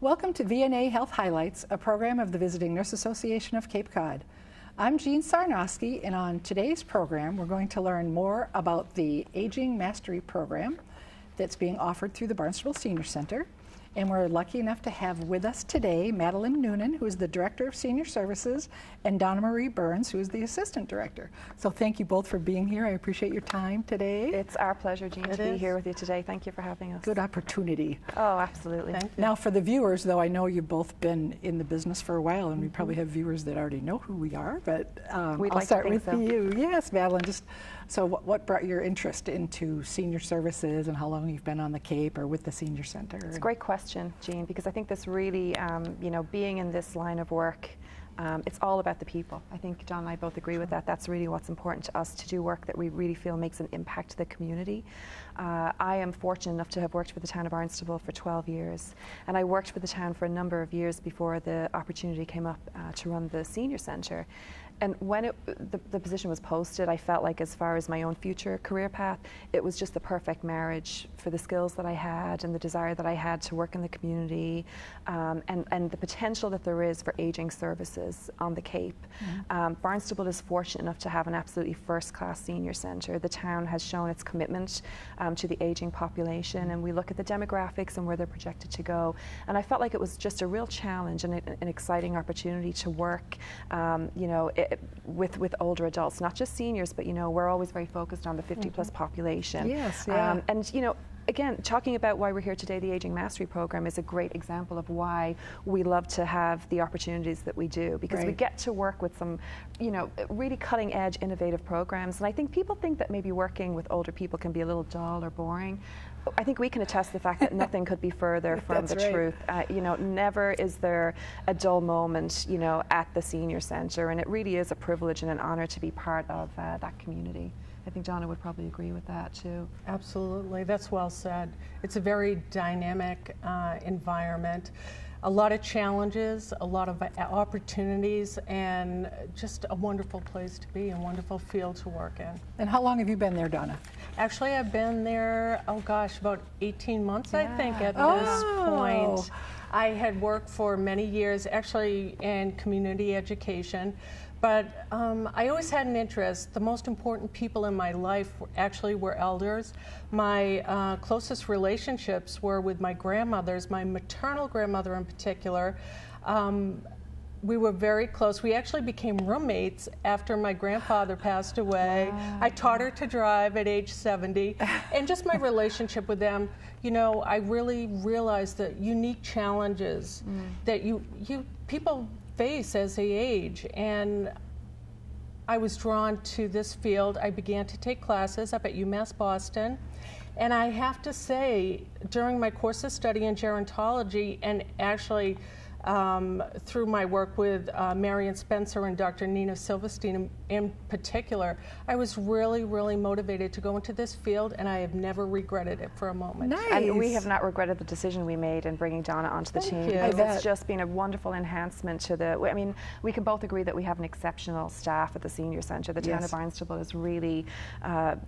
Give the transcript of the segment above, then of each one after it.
Welcome to VNA Health Highlights, a program of the Visiting Nurse Association of Cape Cod. I'm Jean Sarnoski, and on today's program we're going to learn more about the Aging Mastery Program that's being offered through the Barnstable Senior Center. And we're lucky enough to have with us today Madeline Noonan, who is the Director of Senior Services, and Donna Marie Burns, who is the Assistant Director. So thank you both for being here. I appreciate your time today. It's our pleasure, Jean, to be here with you today. Thank you for having us. Good opportunity. Oh, absolutely. Thank you. Now for the viewers, though, I know you've both been in the business for a while, and we probably have viewers that already know who we are, but I'll start with you. Yes, Madeline, so what brought your interest into senior services and how long you've been on the Cape or with the Senior Center? It's a great question, Jean, because I think this really, being in this line of work, it's all about the people. I think John and I both agree with that. That's really what's important to us, to do work that we really feel makes an impact to the community. I am fortunate enough to have worked with the town of Barnstable for 12 years, and I worked with the town for a number of years before the opportunity came up to run the Senior Centre. And when the position was posted, I felt like, as far as my own future career path, it was just the perfect marriage for the skills that I had and the desire that I had to work in the community, and the potential that there is for aging services on the Cape. Barnstable is fortunate enough to have an absolutely first-class senior centre. The town has shown its commitment to the aging population, and we look at the demographics and where they're projected to go. And I felt like it was just a real challenge and an exciting opportunity to work, with older adults, not just seniors, but we're always very focused on the 50-plus population. Yes, yeah. Again, talking about why we're here today, the Aging Mastery Program is a great example of why we love to have the opportunities that we do, because we get to work with some, really cutting-edge, innovative programs. And I think people think that maybe working with older people can be a little dull or boring. I think we can attest to the fact that nothing could be further from the truth. Never is there a dull moment, at the Senior Centre, and it really is a privilege and an honor to be part of that community. I think Donna would probably agree with that too. Absolutely, that's well said. It's a very dynamic environment, a lot of challenges, a lot of opportunities, and just a wonderful place to be, a wonderful field to work in. And how long have you been there, Donna? Actually, I've been there, about 18 months, I think, at this point. I had worked for many years, actually, in community education. But I always had an interest. The most important people in my life actually were elders. My closest relationships were with my grandmothers, my maternal grandmother in particular. We were very close. We actually became roommates after my grandfather passed away. Wow. I taught her to drive at age 70. And just my relationship with them, I really realized the unique challenges that people face as they age, and I was drawn to this field. I began to take classes up at UMass Boston, and I have to say, during my course of study in gerontology, and actually through my work with Marion Spencer and Dr. Nina Silverstein in particular, I was really, really motivated to go into this field, and I have never regretted it for a moment. Nice. And we have not regretted the decision we made in bringing Donna onto the team. It's just been a wonderful enhancement to we can both agree that we have an exceptional staff at the Senior Centre. The town of Barnstable is really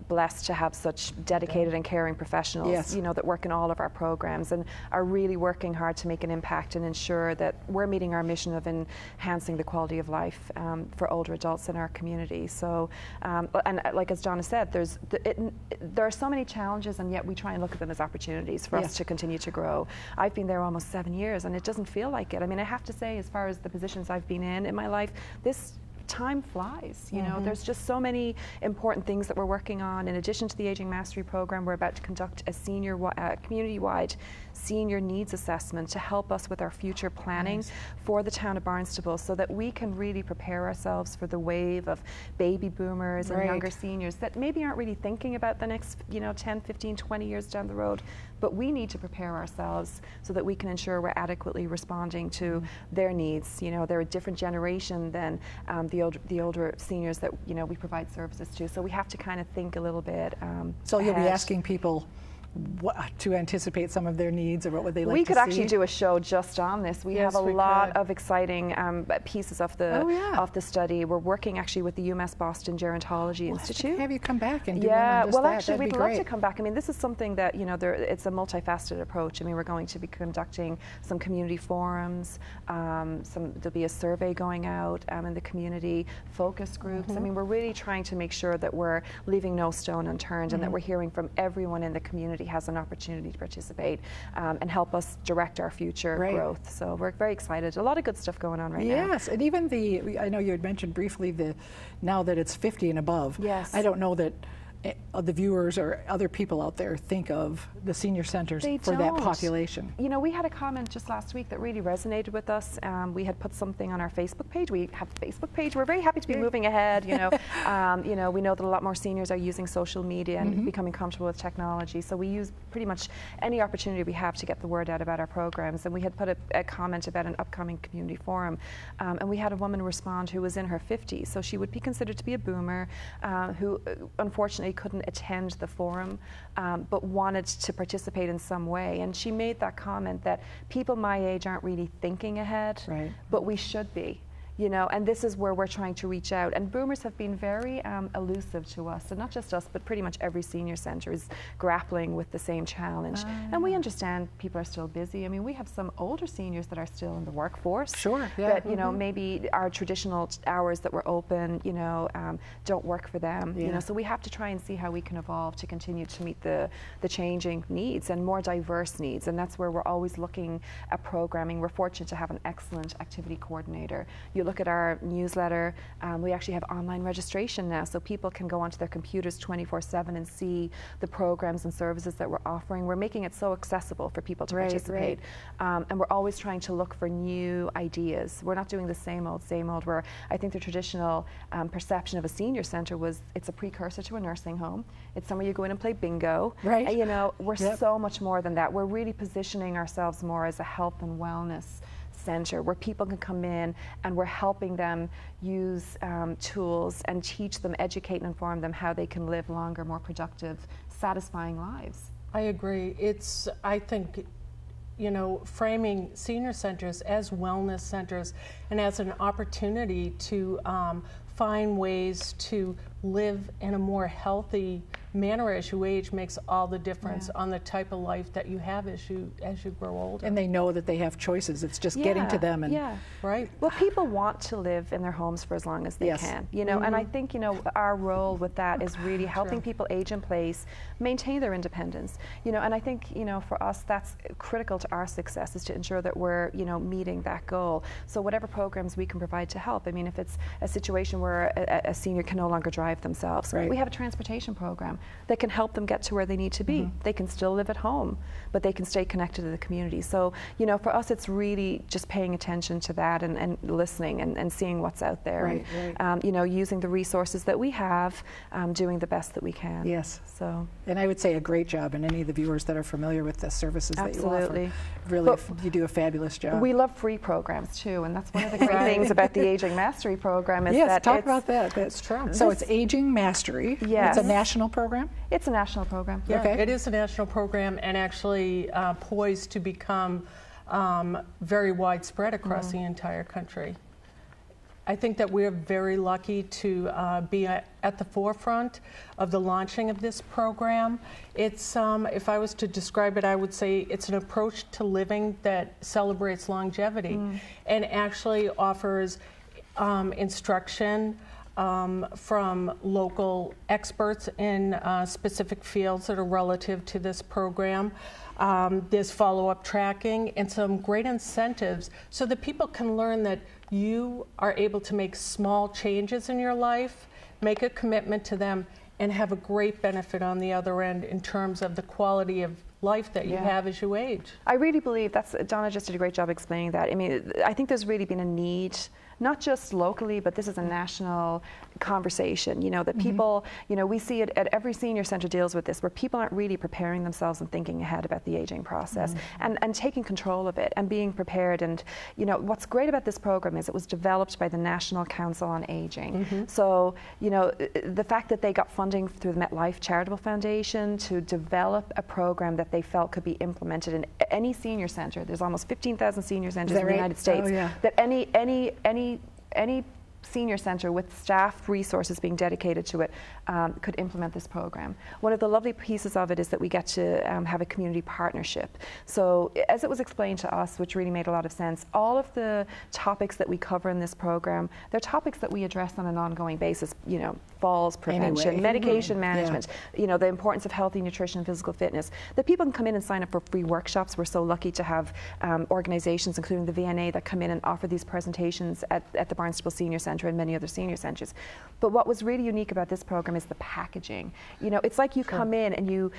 blessed to have such dedicated and caring professionals, that work in all of our programs and are really working hard to make an impact and ensure that we're meeting our mission of enhancing the quality of life for older adults in our community. So, and like as Donna said, there are so many challenges, and yet we try and look at them as opportunities for us to continue to grow. I've been there almost 7 years, and it doesn't feel like it. I mean, I have to say, as far as the positions I've been in my life, this time flies. There's just so many important things that we're working on. In addition to the Aging Mastery Program, we're about to conduct a community-wide senior needs assessment to help us with our future planning for the town of Barnstable, so that we can really prepare ourselves for the wave of baby boomers and younger seniors that maybe aren't really thinking about the next 10, 15, 20 years down the road. But we need to prepare ourselves so that we can ensure we're adequately responding to their needs. They're a different generation than the older seniors that we provide services to. So we have to kind of think a little bit. So you'll be asking people to anticipate some of their needs or what would they like to see? We could actually do a show just on this. We have a lot of exciting pieces of the study. We're working actually with the UMass Boston Gerontology Institute. Have you come back and do one on just well, that? actually, we'd love to come back. I mean, this is something that, you know, it's a multifaceted approach. I mean, we're going to be conducting some community forums. There'll be a survey going out in the community, focus groups. I mean, we're really trying to make sure that we're leaving no stone unturned and that we're hearing from everyone in the community has an opportunity to participate and help us direct our future growth. So we're very excited. A lot of good stuff going on right now. Yes, and even I know you had mentioned briefly now that it's 50 and above. Yes. I don't know that the viewers or other people out there think of the senior centers for that population. You know, we had a comment just last week that really resonated with us. We had put something on our Facebook page. We have a Facebook page. We're very happy to be moving ahead. You know, we know that a lot more seniors are using social media and becoming comfortable with technology. So we use pretty much any opportunity we have to get the word out about our programs. And we had put a comment about an upcoming community forum, and we had a woman respond who was in her 50s. So she would be considered to be a boomer who unfortunately couldn't attend the forum, but wanted to participate in some way. And she made that comment that people my age aren't really thinking ahead, but we should be. You know, and this is where we're trying to reach out. And boomers have been very elusive to us, and not just us, but pretty much every senior centre is grappling with the same challenge. And we understand people are still busy. I mean, we have some older seniors that are still in the workforce. Sure, that, you know, maybe our traditional hours that were open, you know, don't work for them. You know, so we have to try and see how we can evolve to continue to meet the changing needs and more diverse needs. And that's where we're always looking at programming. We're fortunate to have an excellent activity coordinator. You look at our newsletter, we actually have online registration now, so people can go onto their computers 24/7 and see the programs and services that we're offering. We're making it so accessible for people to participate. And we're always trying to look for new ideas. We're not doing the same old, where I think the traditional perception of a senior centre was it's a precursor to a nursing home. It's somewhere you go in and play bingo. You know, we're so much more than that. We're really positioning ourselves more as a health and wellness center where people can come in and we're helping them use tools and teach them, educate and inform them how they can live longer, more productive, satisfying lives. I agree. I think, you know, framing senior centers as wellness centers and as an opportunity to find ways to live in a more healthy manner as you age makes all the difference on the type of life that you have as you grow older. And they know that they have choices. It's just getting to them. And Well, people want to live in their homes for as long as they can, you know, and I think, you know, our role with that is really helping people age in place, maintain their independence, you know, and I think, you know, for us that's critical to our success is to ensure that we're, you know, meeting that goal. So whatever programs we can provide to help. I mean, if it's a situation where a senior can no longer drive themselves, we have a transportation program that can help them get to where they need to be. They can still live at home, but they can stay connected to the community. So, you know, for us it's really just paying attention to that and listening and seeing what's out there. And, you know, using the resources that we have, doing the best that we can. Yes. So. And I would say a great job, and any of the viewers that are familiar with the services that you offer, really, but you do a fabulous job. We love free programs too, and that's one of the great things about the Aging Mastery program is that talk about that. That's true. So it's Aging Mastery. It's a national program? It's a national program. Yeah, it is a national program and actually poised to become very widespread across the entire country. I think that we're very lucky to be at the forefront of the launching of this program. It's, if I was to describe it, I would say it's an approach to living that celebrates longevity and actually offers instruction from local experts in specific fields that are relative to this program. There's follow-up tracking and some great incentives so that people can learn that you are able to make small changes in your life, make a commitment to them, and have a great benefit on the other end in terms of the quality of life that you have as you age. I really believe Donna just did a great job explaining that. I mean, I think there's really been a need not just locally, but this is a national conversation, you know, that people, you know, we see it at every senior centre deals with this, where people aren't really preparing themselves and thinking ahead about the aging process and taking control of it and being prepared. And, you know, what's great about this program is it was developed by the National Council on Aging. So, you know, the fact that they got funding through the MetLife Charitable Foundation to develop a program that they felt could be implemented in any senior centre. There's almost 15,000 senior centres in the United States. That any senior centre with staff resources being dedicated to it could implement this program. One of the lovely pieces of it is that we get to have a community partnership. So as it was explained to us, which really made a lot of sense, all of the topics that we cover in this program, they're topics that we address on an ongoing basis, you know, falls prevention, medication management, you know, the importance of healthy nutrition and physical fitness. That people can come in and sign up for free workshops. We're so lucky to have organizations, including the VNA, that come in and offer these presentations at the Barnstable Senior Centre and many other senior centres. But what was really unique about this program is the packaging. You know, it's like you come in and you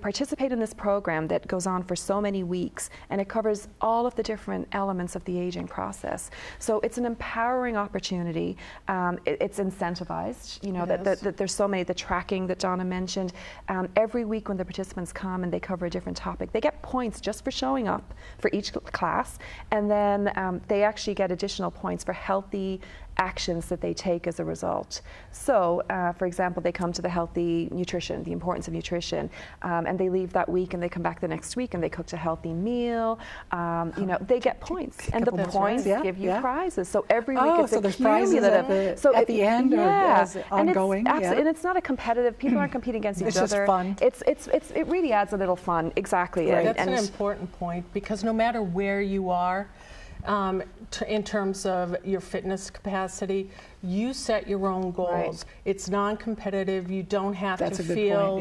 participate in this program that goes on for so many weeks, and it covers all of the different elements of the aging process. So it's an empowering opportunity. It's incentivized, you know, that there's so many, the tracking that Donna mentioned. Every week when the participants come and they cover a different topic, they get points just for showing up for each class, and then they actually get additional points for healthy actions that they take as a result. So, for example, they come to the healthy nutrition, the importance of nutrition, and they leave that week and they come back the next week and they cooked a healthy meal. You know, they get points, and the points give you prizes. So every week it's so there's prizes at the end or as ongoing. And it's not a competitive. People aren't competing against each other. It's just fun. It really adds a little fun. Exactly. Right. That's an important point, because no matter where you are, in terms of your fitness capacity, you set your own goals. It's non-competitive. You don't have to feel,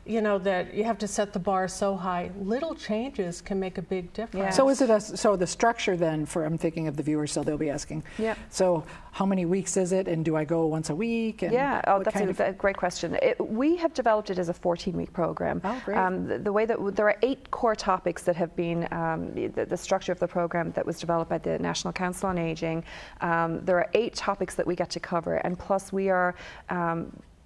you know, that you have to set the bar so high. Little changes can make a big difference. So is it so the structure then, for, I'm thinking of the viewers, so they'll be asking, so how many weeks is it, and do I go once a week? And that's a great question. We have developed it as a 14-week program. Oh, great. The way that there are 8 core topics that have been the structure of the program that was developed by the National Council on Aging. There are 8 topics that we get to cover, and plus we are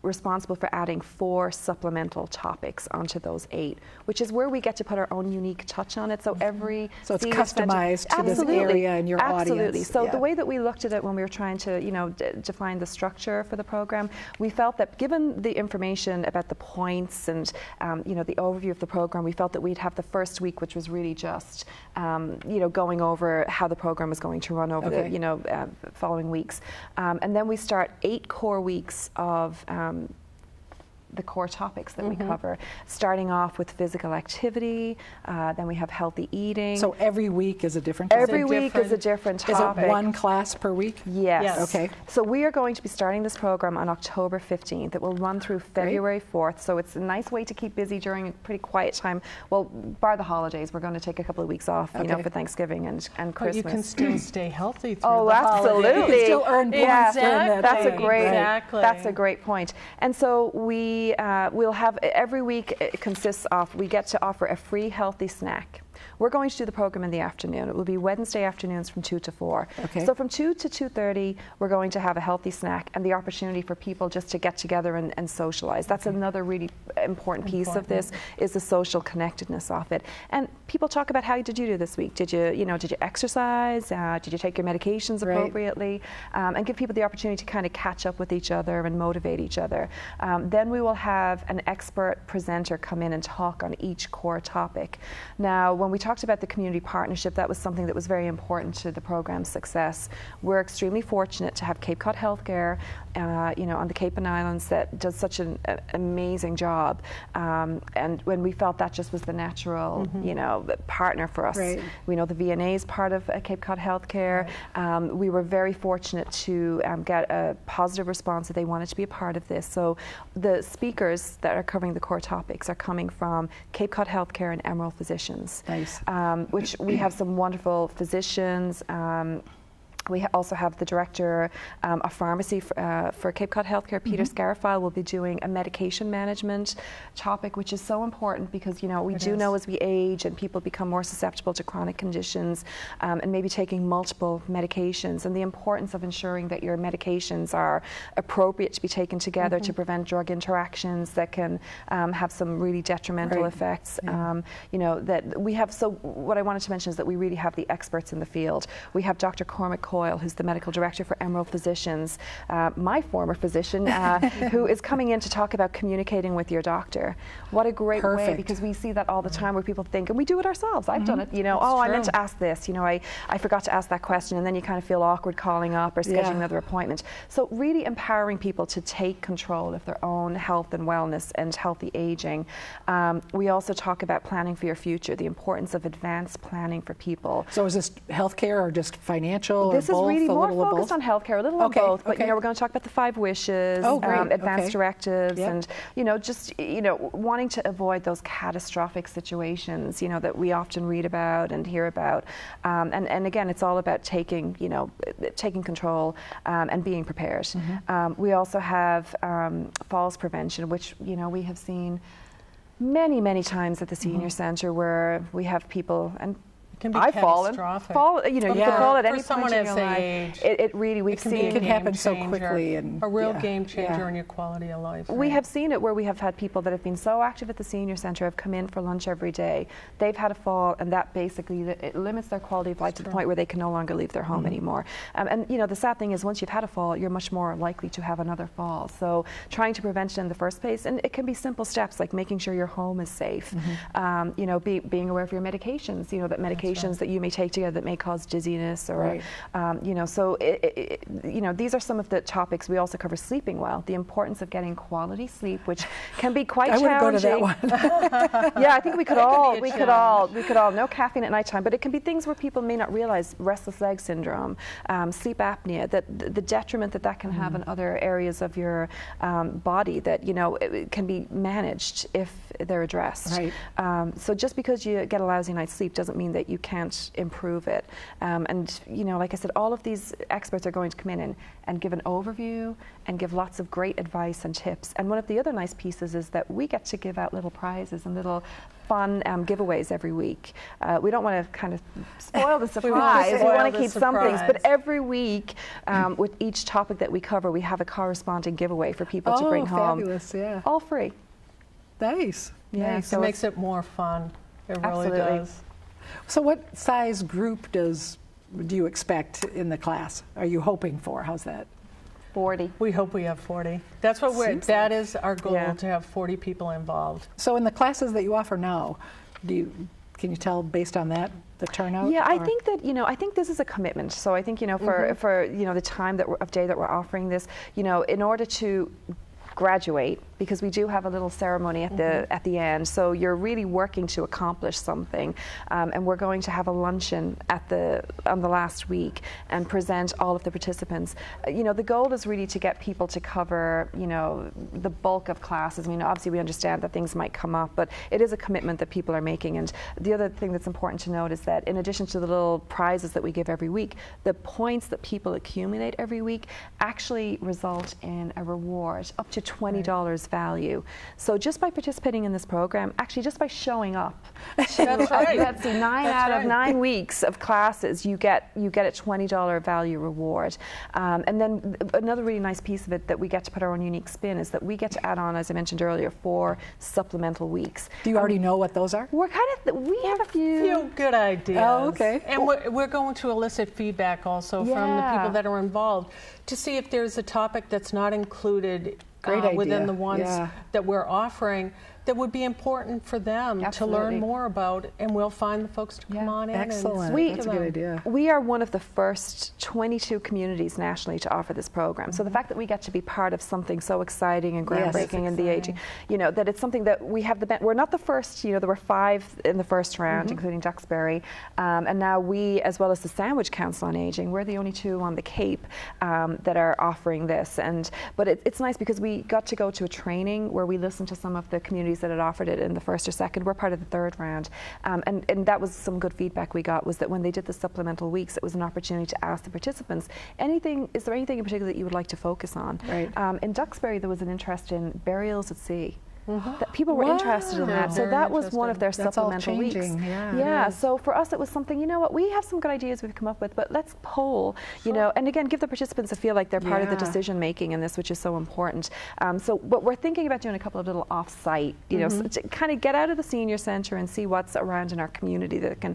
responsible for adding 4 supplemental topics onto those 8, which is where we get to put our own unique touch on it. So so it's customized to this area and your audience. So the way that we looked at it when we were trying to, you know, define the structure for the program, we felt that given the information about the points and you know, the overview of the program, we felt that we'd have the first week, which was really just you know, going over how the program was going to run over the, you know, following weeks, and then we start 8 core weeks of the core topics that we cover, starting off with physical activity, then we have healthy eating. So every week is a different topic? Every week is a different topic. Is it one class per week? Yes. Okay. So we are going to be starting this program on October 15th. It will run through February 4th, so it's a nice way to keep busy during a pretty quiet time. Well, bar the holidays, we're going to take a couple of weeks off, you know, for Thanksgiving and Christmas. But you can still stay healthy through the holidays. Absolutely. You can still earn points during that that's time. That's a great point. And so we'll have every week. It consists of, we get to offer a free healthy snack. We're going to do the program in the afternoon. It will be Wednesday afternoons from 2 to 4. Okay. So from 2 to 2:30, we're going to have a healthy snack and the opportunity for people just to get together and socialize. That's another really important piece of this, is the social connectedness of it. And people talk about, how did you do this week? Did you exercise? Did you take your medications appropriately? And give people the opportunity to kind of catch up with each other and motivate each other. Then we will have an expert presenter come in and talk on each core topic. Now, when we talked about the community partnership, that was something that was very important to the program's success. We're extremely fortunate to have Cape Cod Healthcare, you know, on the Cape and Islands, that does such an amazing job. And when we felt that just was the natural, you know, partner for us. We know the VNA is part of Cape Cod Healthcare. We were very fortunate to get a positive response that they wanted to be a part of this. So the speakers that are covering the core topics are coming from Cape Cod Healthcare and Emerald Physicians. Nice. Which we have some wonderful physicians, We also have the director of pharmacy for Cape Cod Healthcare, Peter Scarafile, will be doing a medication management topic, which is so important because, you know, we do know as we age and people become more susceptible to chronic conditions and maybe taking multiple medications, and the importance of ensuring that your medications are appropriate to be taken together to prevent drug interactions that can have some really detrimental effects. You know, that we have, so what I wanted to mention is that we really have the experts in the field. We have Dr. Cormac Coyle, who's the medical director for Emerald Physicians, my former physician, who is coming in to talk about communicating with your doctor. What a great way, because we see that all the time where people think, and we do it ourselves, I've done it, you know, I meant to ask this, you know, I forgot to ask that question, and then you kind of feel awkward calling up or scheduling another appointment. So really empowering people to take control of their own health and wellness and healthy aging. We also talk about planning for your future, the importance of advanced planning for people. So is this healthcare or just financial? This is really more focused on healthcare, a little on both, but you know, we're going to talk about the 5 wishes, advanced directives, and you know, just wanting to avoid those catastrophic situations, you know, that we often read about and hear about. And again, it's all about taking control and being prepared. We also have falls prevention, which, you know, we have seen many times at the senior center where we have people, and can be catastrophic. You know, you can fall at any point in your life. Age, it really, we've seen it can happen so quickly, and a real game changer in your quality of life. We have seen it where we have had people that have been so active at the senior center, have come in for lunch every day. They've had a fall, and that basically it limits their quality of life to the point where they can no longer leave their home anymore. And you know, the sad thing is, once you've had a fall, you're much more likely to have another fall. So trying to prevent it in the first place, and it can be simple steps like making sure your home is safe. You know, being aware of your medications. You know, that medications that you may take together that may cause dizziness, or you know, so you know, these are some of the topics. We also cover sleeping well, the importance of getting quality sleep, which can be quite challenging. I wouldn't go to that one. Yeah, I think we could all no caffeine at nighttime, but it can be things where people may not realize: restless leg syndrome, sleep apnea, that the detriment that can have in other areas of your body, that, you know, it can be managed if they're addressed. So just because you get a lousy night's sleep doesn't mean that you can't improve it. And, you know, like I said, all of these experts are going to come in and give an overview and give lots of great advice and tips. And one of the other nice pieces is that we get to give out little prizes and little fun giveaways every week. We don't want to kind of spoil the surprise. We want to keep some things, but every week with each topic that we cover, we have a corresponding giveaway for people to bring home. Fabulous, all free. Nice. Yeah, so it makes it more fun. It really does. So what size group do you expect in the class? Are you hoping for? How's that? 40. We hope we have 40. That's what that is our goal, to have 40 people involved. So in the classes that you offer now, can you tell based on that the turnout? Yeah, I think that, you know, I think this is a commitment. So I think, you know, for you know, the time of day that we're offering this, you know, in order to graduate, because we do have a little ceremony at the end, so you're really working to accomplish something, and we're going to have a luncheon on the last week and present all of the participants. You know, the goal is really to get people to cover, you know, the bulk of classes. I mean, obviously we understand that things might come up, but it is a commitment that people are making. And the other thing that's important to note is that in addition to the little prizes that we give every week, the points that people accumulate every week actually result in a reward up to $20 value. So just by participating in this program, actually just by showing up, let's see, 9 out of 9 weeks of classes, you get a $20 value reward. And then another really nice piece of it that we get to put our own unique spin is that we get to add on, as I mentioned earlier, 4 supplemental weeks. Do you already know what those are? We have a few good ideas. Oh, okay. And we're going to elicit feedback also from the people that are involved to see if there's a topic that's not included within the ones that we're offering that would be important for them to learn more about, and we'll find the folks to come on in. Excellent. That's a good idea. We are one of the first 22 communities nationally to offer this program. So the fact that we get to be part of something so exciting and groundbreaking in the aging, you know, that it's something that we have we're not the first, you know, there were 5 in the first round, including Duxbury, and now we, as well as the Sandwich Council on Aging, we're the only 2 on the Cape that are offering this. But it's nice because we got to go to a training where we listened to some of the community communities that had offered it in the first or second. We're part of the third round. And that was some good feedback we got, was that when they did the supplemental weeks, it was an opportunity to ask the participants, is there anything in particular that you would like to focus on? Right. In Duxbury, there was an interest in burials at sea. That people were interested in that, so that was one of their supplemental weeks. Yeah, so for us it was something, you know what, we have some good ideas we've come up with, but let's poll, you know, and again, give the participants a feel like they're part of the decision making in this, which is so important. But we're thinking about doing a couple of little off-site, you know, so to kind of get out of the senior centre and see what's around in our community that can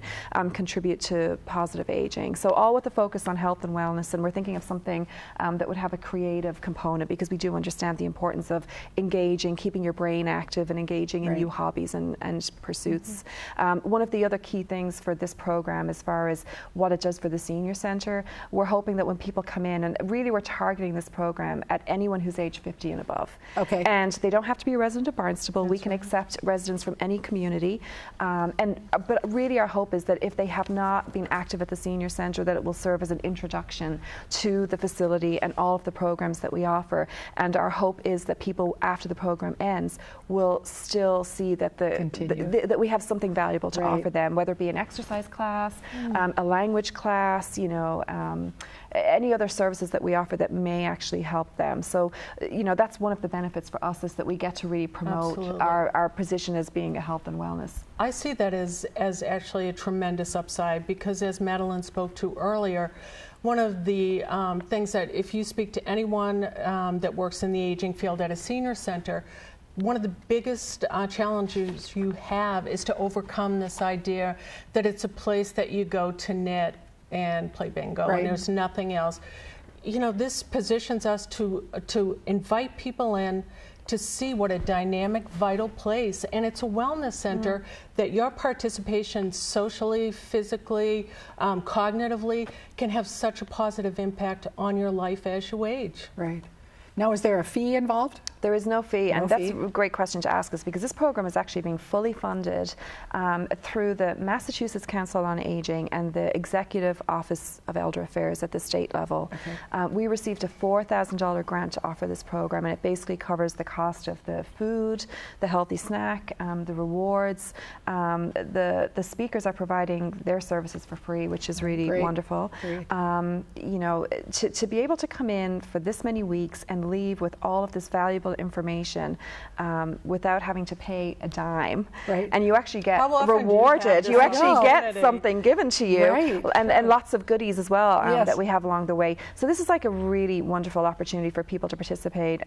contribute to positive aging. So all with the focus on health and wellness, and we're thinking of something that would have a creative component, because we do understand the importance of engaging, keeping your brain active and engaging in new hobbies and pursuits. One of the other key things for this program, as far as what it does for the senior centre, we're hoping that when people come in, and really we're targeting this program at anyone who's age 50 and above. Okay. And they don't have to be a resident of Barnstable. We can accept residents from any community. But really our hope is that if they have not been active at the senior centre, that it will serve as an introduction to the facility and all of the programs that we offer. And our hope is that people, after the program ends, will still see that that we have something valuable to offer them, whether it be an exercise class, a language class, you know, any other services that we offer that may actually help them. So, you know, that's one of the benefits for us, is that we get to really promote our position as being a health and wellness. I see that as actually a tremendous upside, because as Madeline spoke to earlier, one of the things that if you speak to anyone that works in the aging field at a senior center, one of the biggest challenges you have is to overcome this idea that it's a place that you go to knit and play bingo, and there's nothing else. You know, this positions us to invite people in to see what a dynamic, vital place, and it's a wellness center that your participation socially, physically, cognitively can have such a positive impact on your life as you age. Right. Now, is there a fee involved? There is no fee, and that's a great question to ask us, because this program is actually being fully funded through the Massachusetts Council on Aging and the Executive Office of Elder Affairs at the state level. We received a $4,000 grant to offer this program, and it basically covers the cost of the food, the healthy snack, the rewards. The speakers are providing their services for free, which is really wonderful. You know, to be able to come in for this many weeks and leave with all of this valuable information without having to pay a dime, and you actually get rewarded. You actually get something given to you, and lots of goodies as well that we have along the way. So this is like a really wonderful opportunity for people to participate.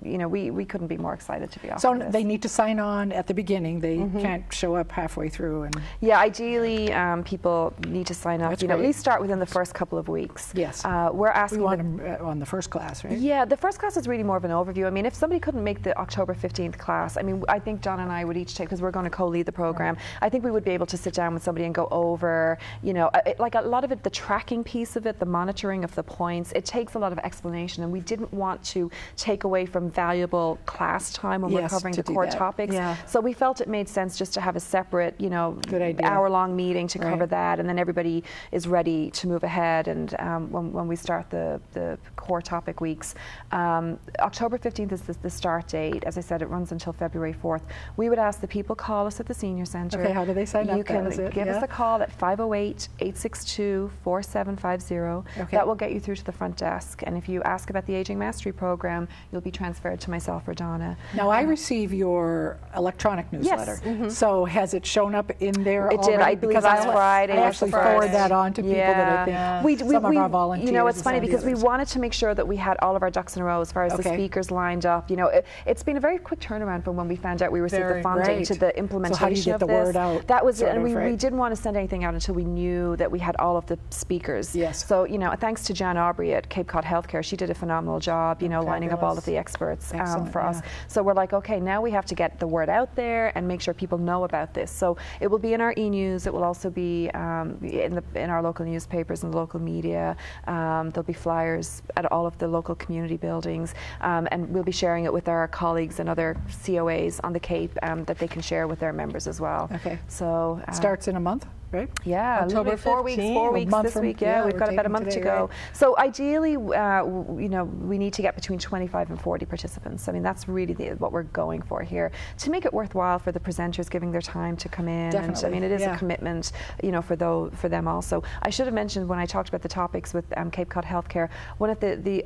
You know, we couldn't be more excited to be offering this. So they need to sign on at the beginning. They can't show up halfway through. And yeah, ideally people need to sign up. You know, at least start within the first couple of weeks. Yes. We're asking. We want them on the first class, right? Yeah, the first class is really more of an overview. I mean, if somebody couldn't make the October 15th class, I mean, I think John and I would each take, because we're going to co-lead the program, I think we would be able to sit down with somebody and go over, you know, like a lot of it, the tracking piece of it, the monitoring of the points, it takes a lot of explanation, and we didn't want to take away from valuable class time when we're covering the core topics. So we felt it made sense just to have a separate, you know, hour-long meeting to cover that, and then everybody is ready to move ahead. And when we start the core topic weeks, October 15th is the start date. As I said, it runs until February 4th. We would ask that people call us at the senior center. Okay, how do they sign up? You can give us a call at 508-862-4750. That will get you through to the front desk. And if you ask about the Aging Mastery Program, you'll be transferred to myself or Donna. Now, I receive your electronic newsletter. So has it shown up in there already? It did, I believe, last Friday. I actually forward that on to people that I think some of our volunteers. You know, it's funny because we wanted to make sure that we had all of our ducks in a row as far as the speakers lined up. You know, it's been a very quick turnaround from when we found out we received the funding to the implementation so how do you get the word out? That was it, and we didn't want to send anything out until we knew that we had all of the speakers. So, you know, thanks to Jan Aubrey at Cape Cod Healthcare, she did a phenomenal job, you know, lining up all of the experts for us. So we're like, okay, now we have to get the word out there and make sure people know about this. So it will be in our e-news. It will also be in our local newspapers and the local media. There'll be flyers at all of the local community buildings, and we'll be sharing it with our colleagues and other COAs on the Cape that they can share with their members as well. Okay. So starts in a month? right? Yeah, October 4 weeks, 4 weeks this week. Yeah, we've got about a month to go. Right? So ideally, you know, we need to get between 25 and 40 participants. I mean, that's really what we're going for here, to make it worthwhile for the presenters giving their time to come in. Definitely. And I mean, it is a commitment, you know, for them also. I should have mentioned when I talked about the topics with Cape Cod Healthcare, one of the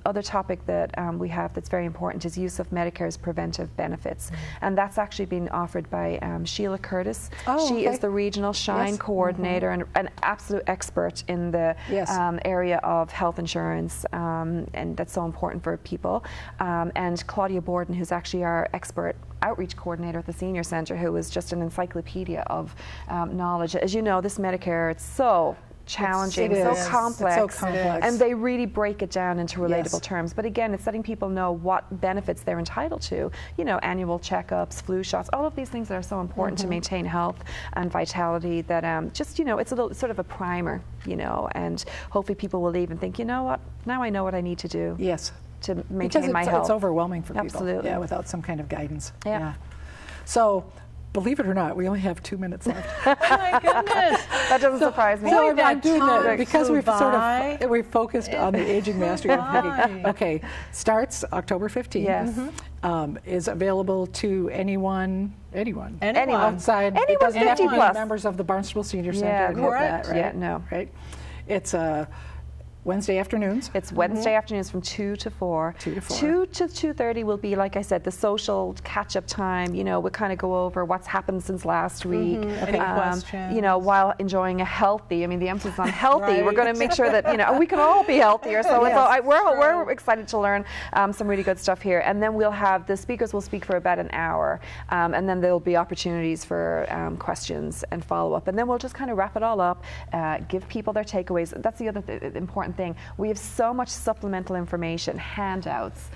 other topic that we have that's very important is use of Medicare's preventive benefits, and that's actually been offered by Sheila Curtis. She is the regional SHINE coordinator and an absolute expert in the area of health insurance, and that's so important for people. And Claudia Borden, who's actually our expert outreach coordinator at the Senior Centre, who is just an encyclopedia of knowledge. As you know, this Medicare, it's so challenging, so complex, and they really break it down into relatable terms. But again, it's letting people know what benefits they're entitled to. You know, annual checkups, flu shots, all of these things that are so important to maintain health and vitality. That just, you know, it's a little sort of a primer, you know, and hopefully people will leave and think, you know what, now I know what I need to do. Yes. To maintain my health. It's overwhelming for people. Absolutely. Yeah, without some kind of guidance. Yeah. So, believe it or not, we only have 2 minutes left. Oh my goodness! That doesn't surprise me. So I'm doing that because we've focused on the aging mastery. Okay, starts October 15th. Yes. Is available to anyone outside. Anyone it doesn't 50 have to be plus. Members of the Barnstable Senior Center. Yeah, correct. That, right? Yeah, no. Right. It's Wednesday afternoons. It's Wednesday afternoons from 2 to 4. 2 to 4. 2 to 2:30 will be, like I said, the social catch-up time. You know, we'll kind of go over what's happened since last week. Any questions? You know, while enjoying a healthy. I mean, the emphasis on healthy. We're going to make sure that, you know, we can all be healthier. So it's all, we're excited to learn some really good stuff here. And then we'll have the speakers will speak for about an hour, and then there'll be opportunities for questions and follow-up. And then we'll just kind of wrap it all up, give people their takeaways. That's the other important thing. We have so much supplemental information, handouts,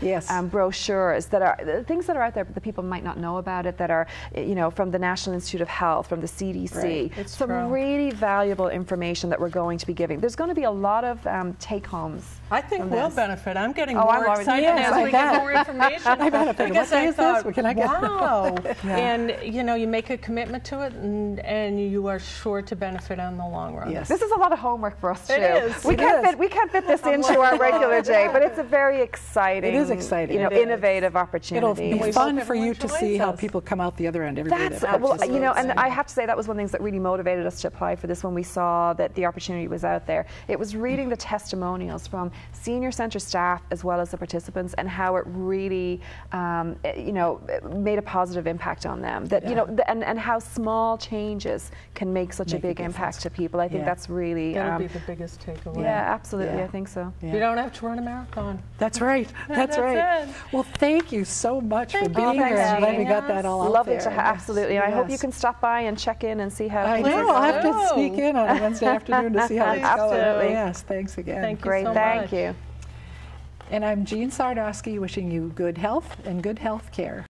brochures that are things that are out there that people might not know about it, that are, you know, from the National Institute of Health, from the CDC. Right. It's some really valuable information that we're going to be giving. There's going to be a lot of take-homes. I think we'll benefit. I'm getting more excited as we get more information. I benefit. Because what day is thought, this? Can I get wow. And, you know, you make a commitment to it, and you are sure to benefit in the long run. Yes. This is a lot of homework for us, too. It is. We can't fit this into our regular day, but it's a very exciting, it is exciting. You know, innovative opportunity. It'll be fun for you to see how people come out the other end every day. Well, you know, and I have to say that was one of the things that really motivated us to apply for this when we saw that the opportunity was out there. It was reading the testimonials from Senior Centre staff as well as the participants, and how it really, you know, made a positive impact on them. That you know, and how small changes can make such a big impact to people. I think that's really that'll be the biggest takeaway. Yeah, absolutely. I think so. You don't have to run a marathon. That's right. That's right. Well, thank you so much for being here. I'm glad we got that all out Lovely there. to absolutely. And I hope you can stop by and check in and see how. I know. I'll have to sneak in on a Wednesday afternoon to see how it's going. Absolutely. Yes. Thanks again. Thank you Great. so Thank you. And I'm Jean Sarnowski, wishing you good health and good health care.